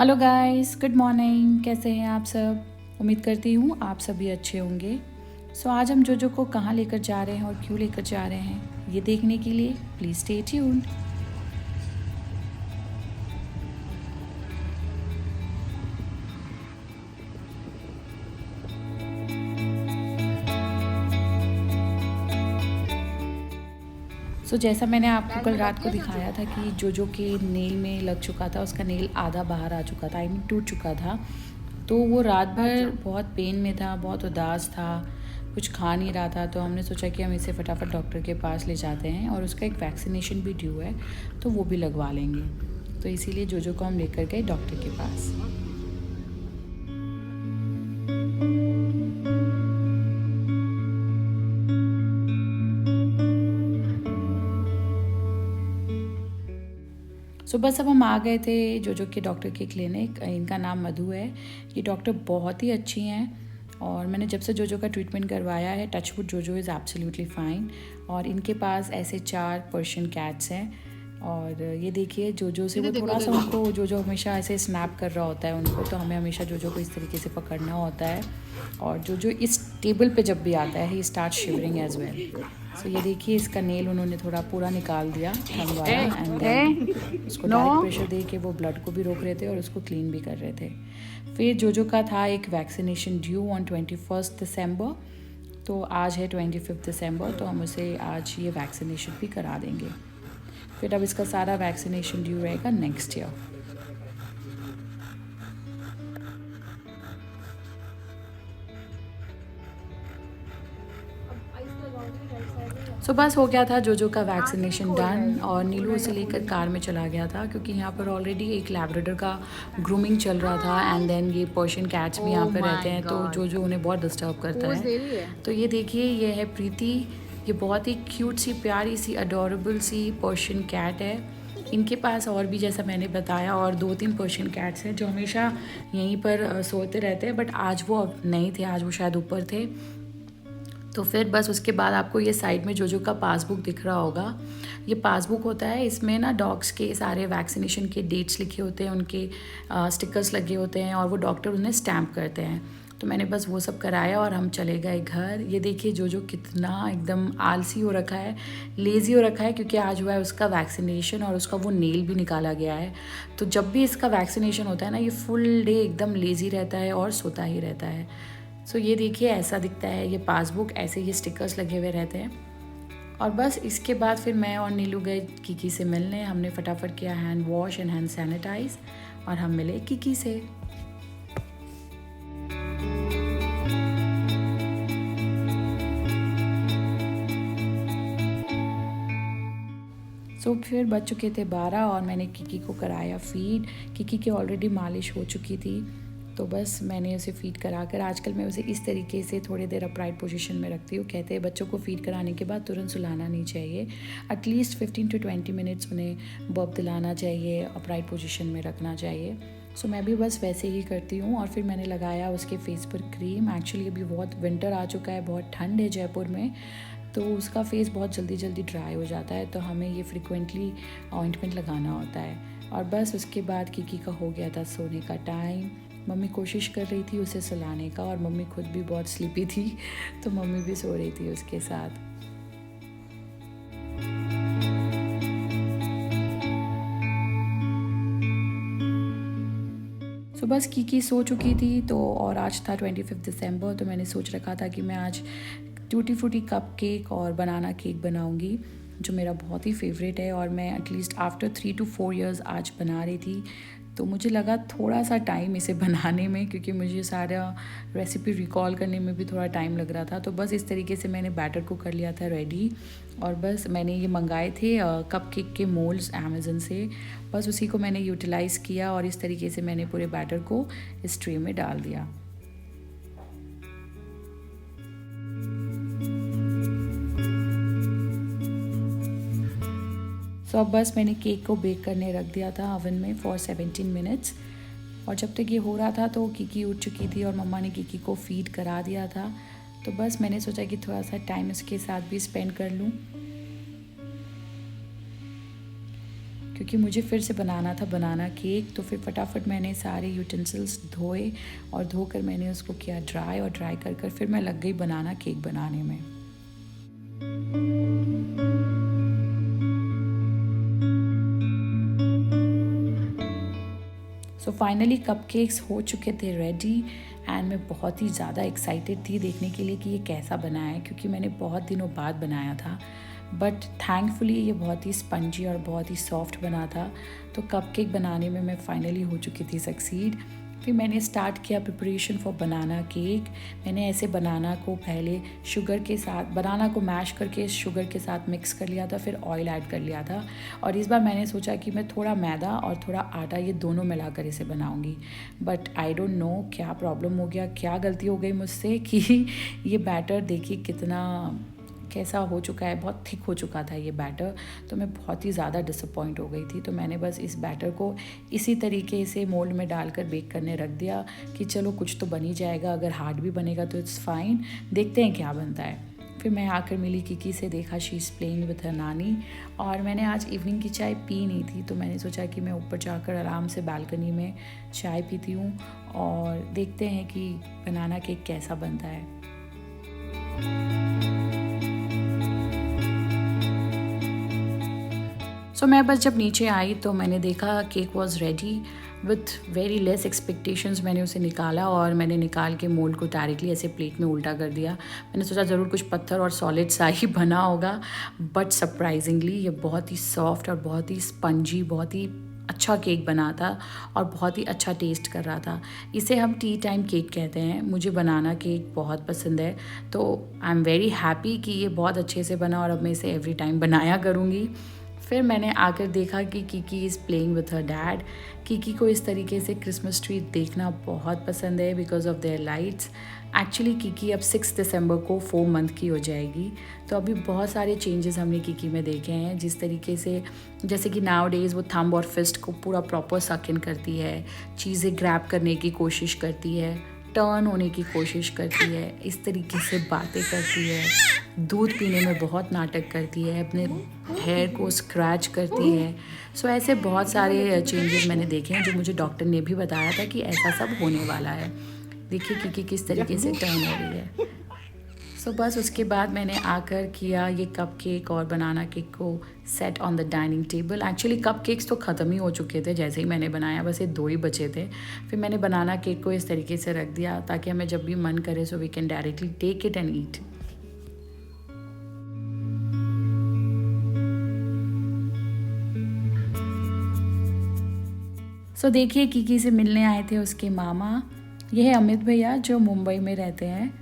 Hello guys, good morning. कैसे हैं आप सब? उम्मीद करती हूँ आप सभी अच्छे होंगे। आज हम जोजो को कहाँ लेकर जा रहे हैं और क्यों लेकर जा रहे हैं, ये देखने के लिए प्लीज़ स्टे ट्यून्ड। जैसा मैंने आपको कल रात को दिखाया था कि जोजो के नेल में लग चुका था, उसका नेल आधा बाहर आ चुका था, आई मीन टूट चुका था। तो वो रात भर बहुत पेन में था, बहुत उदास था, कुछ खा नहीं रहा था। तो हमने सोचा कि हम इसे फटाफट डॉक्टर के पास ले जाते हैं और उसका एक वैक्सीनेशन भी ड्यू है, तो वो भी लगवा लेंगे। तो इसीलिए जोजो को हम लेकर गए डॉक्टर के पास। बस अब हम आ गए थे जोजो के डॉक्टर के क्लिनिक। इनका नाम मधु है। ये डॉक्टर बहुत ही अच्छी हैं और मैंने जब से जोजो का ट्रीटमेंट करवाया है, टचवुड, जोजो इज़ एब्सोल्युटली फाइन। और इनके पास ऐसे 4 पर्शियन कैट्स हैं। और ये देखिए जोजो से वो थोड़ा सा उनको, जोजो हमेशा ऐसे स्नैप कर रहा होता है उनको, तो हमें हमेशा जोजो को इस तरीके से पकड़ना होता है। और जोजो इस टेबल पे जब भी आता है ही स्टार्ट शिवरिंग एज वेल। ये देखिए इसका नेल उन्होंने थोड़ा पूरा निकाल दिया थंब वाला, एंड देन उसको डायरेक्ट प्रेशर दे के वो ब्लड को भी रोक रहे थे और उसको क्लीन भी कर रहे थे। फिर जोजो का था एक वैक्सीनेशन ड्यू ऑन 21 दिसंबर। तो आज है 25 दिसंबर, तो हम उसे आज ये वैक्सीनेशन भी करा देंगे। फिर अब इसका सारा वैक्सीनेशन ड्यू रहेगा नेक्स्ट ईयर। बस हो गया था जोजो का वैक्सीनेशन डन और नीलू उसे लेकर कार में चला गया था, क्योंकि यहाँ पर ऑलरेडी एक लैब्राडोर का ग्रूमिंग चल रहा था। एंड देन ये पर्शियन कैट्स भी यहाँ पर रहते हैं, तो जोजो उन्हें बहुत डिस्टर्ब करता है। तो ये देखिए, ये है प्रीति। ये बहुत ही क्यूट सी, प्यारी सी, अडोरेबल सी पर्शियन कैट है। इनके पास और भी, जैसा मैंने बताया, और 2-3 पर्शियन कैट्स हैं जो हमेशा यहीं पर सोते रहते हैं, बट आज वो नहीं थे, आज वो शायद ऊपर थे। तो फिर बस उसके बाद आपको ये साइड में जोजो का पासबुक दिख रहा होगा। ये पासबुक होता है, इसमें ना डॉग्स के सारे वैक्सीनेशन के डेट्स लिखे होते हैं, उनके स्टिकर्स लगे होते हैं और वो डॉक्टर उन्हें स्टैम्प करते हैं। तो मैंने बस वो सब कराया और हम चले गए घर। ये देखिए जोजो कितना एकदम आलसी हो रखा है, लेज़ी हो रखा है, क्योंकि आज हुआ है उसका वैक्सीनेशन और उसका वो नेल भी निकाला गया है। तो जब भी इसका वैक्सीनेशन होता है ना, ये फुल डे एकदम लेज़ी रहता है और सोता ही रहता है। ये देखिए ऐसा दिखता है ये पासबुक, ऐसे ये स्टिकर्स लगे हुए रहते हैं। और बस इसके बाद फिर मैं और नीलू गए किकी से मिलने। हमने फटाफट किया hand wash and hand sanitize और हम मिले किकी से। फिर बज चुके थे 12 और मैंने किकी को कराया फीड। किकी की ऑलरेडी मालिश हो चुकी थी, तो बस मैंने उसे फ़ीड करा कर, आजकल मैं उसे इस तरीके से थोड़ी देर अपराइट पोजीशन में रखती हूँ। कहते हैं बच्चों को फ़ीड कराने के बाद तुरंत सुलाना नहीं चाहिए, एटलीस्ट 15 to 20 मिनट्स उन्हें बर्प दिलाना चाहिए, अपराइट पोजीशन में रखना चाहिए। मैं भी बस वैसे ही करती हूँ। और फिर मैंने लगाया उसके फेस पर क्रीम। एक्चुअली अभी बहुत विंटर आ चुका है, बहुत ठंड है जयपुर में, तो उसका फेस बहुत जल्दी जल्दी ड्राई हो जाता है, तो हमें ये फ्रिक्वेंटली ऑइंटमेंट लगाना होता है। और बस उसके बाद किकी का हो गया था सोने का टाइम। मम्मी कोशिश कर रही थी उसे सुलाने का और मम्मी खुद भी बहुत स्लीपी थी, तो मम्मी भी सो रही थी उसके साथ। बस किकी सो चुकी थी, तो और आज था 25 दिसंबर, तो मैंने सोच रखा था कि मैं आज टूटी फ्रूटी कप केक और बनाना केक बनाऊंगी, जो मेरा बहुत ही फेवरेट है और मैं एटलीस्ट आफ्टर 3 to 4 years आज बना रही थी। तो मुझे लगा थोड़ा सा टाइम इसे बनाने में, क्योंकि मुझे सारा रेसिपी रिकॉल करने में भी थोड़ा टाइम लग रहा था। तो बस इस तरीके से मैंने बैटर को कर लिया था रेडी। और बस मैंने ये मंगाए थे कप केक के मोल्ड्स अमेज़न से, बस उसी को मैंने यूटिलाइज़ किया और इस तरीके से मैंने पूरे बैटर को इस ट्रे में डाल दिया। अब बस मैंने केक को बेक करने रख दिया था ओवन में फॉर 17 मिनट्स। और जब तक ये हो रहा था तो किकी उठ चुकी थी और मम्मा ने किकी को फीड करा दिया था। तो बस मैंने सोचा कि थोड़ा सा टाइम इसके साथ भी स्पेंड कर लूँ, क्योंकि मुझे फिर से बनाना था बनाना केक। तो फिर फटाफट मैंने सारे यूटेंसिल्स धोए और धोकर मैंने उसको किया ड्राई, और ड्राई कर कर फिर मैं लग गई बनाना केक बनाने में। सो फाइनली कपकेक्स हो चुके थे रेडी, एंड मैं बहुत ही ज़्यादा एक्साइटेड थी देखने के लिए कि ये कैसा बना है, क्योंकि मैंने बहुत दिनों बाद बनाया था। बट थैंकफुली ये बहुत ही स्पंजी और बहुत ही सॉफ्ट बना था। तो कपकेक बनाने में मैं फाइनली हो चुकी थी सक्सीड। फिर मैंने स्टार्ट किया प्रिपरेशन फॉर बनाना केक। मैंने ऐसे बनाना को पहले शुगर के साथ, बनाना को मैश करके शुगर के साथ मिक्स कर लिया था, फिर ऑयल ऐड कर लिया था। और इस बार मैंने सोचा कि मैं थोड़ा मैदा और थोड़ा आटा ये दोनों मिलाकर इसे बनाऊंगी। बट आई डोंट नो क्या प्रॉब्लम हो गया, क्या गलती हो गई मुझसे कि ये बैटर देखिए कितना कैसा हो चुका है, बहुत थिक हो चुका था ये बैटर। तो मैं बहुत ही ज़्यादा डिसअपॉइंट हो गई थी। तो मैंने बस इस बैटर को इसी तरीके से मोल्ड में डालकर बेक करने रख दिया कि चलो कुछ तो बन ही जाएगा, अगर हार्ड भी बनेगा तो इट्स फाइन, देखते हैं क्या बनता है। फिर मैं आकर मिली किकी से, देखा she is playing with her नानी। और मैंने आज इवनिंग की चाय पी नहीं थी, तो मैंने सोचा कि मैं ऊपर जाकर आराम से बालकनी में चाय पीती हूँ और देखते हैं कि बनाना केक कैसा बनता है। सो मैं बस जब नीचे आई तो मैंने देखा cake was ready with very less expectations. मैंने उसे निकाला और मैंने निकाल के मोल्ड को डायरेक्टली ऐसे प्लेट में उल्टा कर दिया। मैंने सोचा ज़रूर कुछ पत्थर और सॉलिड सा ही बना होगा, बट सरप्राइजिंगली ये बहुत ही सॉफ्ट और बहुत ही स्पंजी, बहुत ही अच्छा केक बना था और बहुत ही अच्छा टेस्ट कर रहा था। इसे हम टी टाइम केक कहते हैं। मुझे बनाना केक बहुत पसंद है, तो आई एम वेरी हैप्पी कि ये बहुत अच्छे से बना और अब मैं इसे एवरी टाइम बनाया करूँगी। फिर मैंने आकर देखा कि Kiki is playing with her dad. Kiki को इस तरीके से क्रिसमस ट्री देखना बहुत पसंद है because of their lights. Actually Kiki अब 6 दिसंबर को 4 मंथ की हो जाएगी। तो अभी बहुत सारे चेंजेस हमने कीकी में देखे हैं, जिस तरीके से जैसे कि नाउ डेज़ वो थंब और फिस्ट को पूरा प्रॉपर सक इन करती है, चीज़ें ग्रैब करने की कोशिश करती है, टर्न होने की कोशिश करती है, इस तरीके से बातें करती है, दूध पीने में बहुत नाटक करती है, अपने हेयर को स्क्रैच करती है। सो ऐसे बहुत सारे चेंजेस मैंने देखे हैं जो मुझे डॉक्टर ने भी बताया था कि ऐसा सब होने वाला है। देखिए कीकी किस तरीके से टर्न हो रही है। सो बस उसके बाद मैंने आकर किया ये कप केक और बनाना केक को set on the dining table. Actually cup cakes तो ख़त्म ही हो चुके थे जैसे ही मैंने बनाया, बस ये 2 ही बचे थे। फिर मैंने बनाना केक को इस तरीके से रख दिया ताकि हमें जब भी मन करे so we can directly take it and eat. So देखिए कीकी से मिलने आए थे उसके मामा। ये है अमित भैया जो मुंबई में रहते हैं,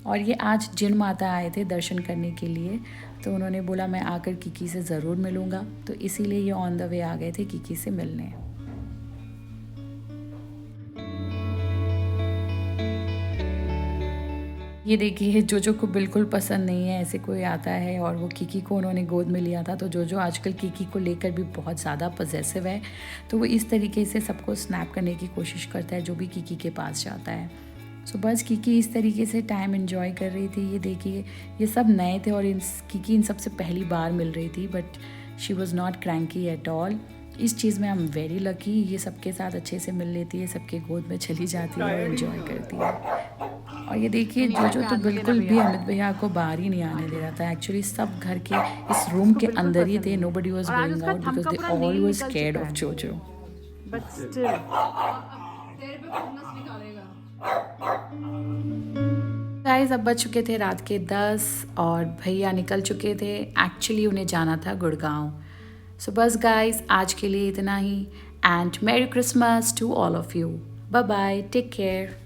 और ये आज जिन माता आए थे दर्शन करने के लिए। तो उन्होंने बोला मैं आकर कीकी से ज़रूर मिलूँगा, तो इसीलिए ये ऑन द वे आ गए थे कीकी से मिलने। ये देखिए जोजो को बिल्कुल पसंद नहीं है ऐसे कोई आता है, और वो कीकी को उन्होंने गोद में लिया था। तो जोजो आजकल कीकी को लेकर भी बहुत ज़्यादा पॉसेसिव है, तो वो इस तरीके से सबको स्नैप करने की कोशिश करता है जो भी कीकी के पास जाता है। सो बस कीकी इस तरीके से टाइम एंजॉय कर रही थी। ये देखिए ये सब नए थे और कीकी इन सबसे पहली बार मिल रही थी, but she was not cranky at all. इस चीज़ में आई एम वेरी लकी। ये सबके साथ अच्छे से मिल लेती है, सबके गोद में चली जाती है और एंजॉय करती है। और ये देखिए जोजो तो बिल्कुल भी अमित भैया को बाहर ही नहीं आने दे रहा था। एक्चुअली सब घर के इस रूम के अंदर ही थे, nobody was going out because they all were scared of जोजो। बट स्टिल गाइस अब बज चुके थे रात के 10 और भैया निकल चुके थे। एक्चुअली उन्हें जाना था गुड़गांव। सो बस गाइस आज के लिए इतना ही, and merry Christmas to all of you. Bye bye, take care.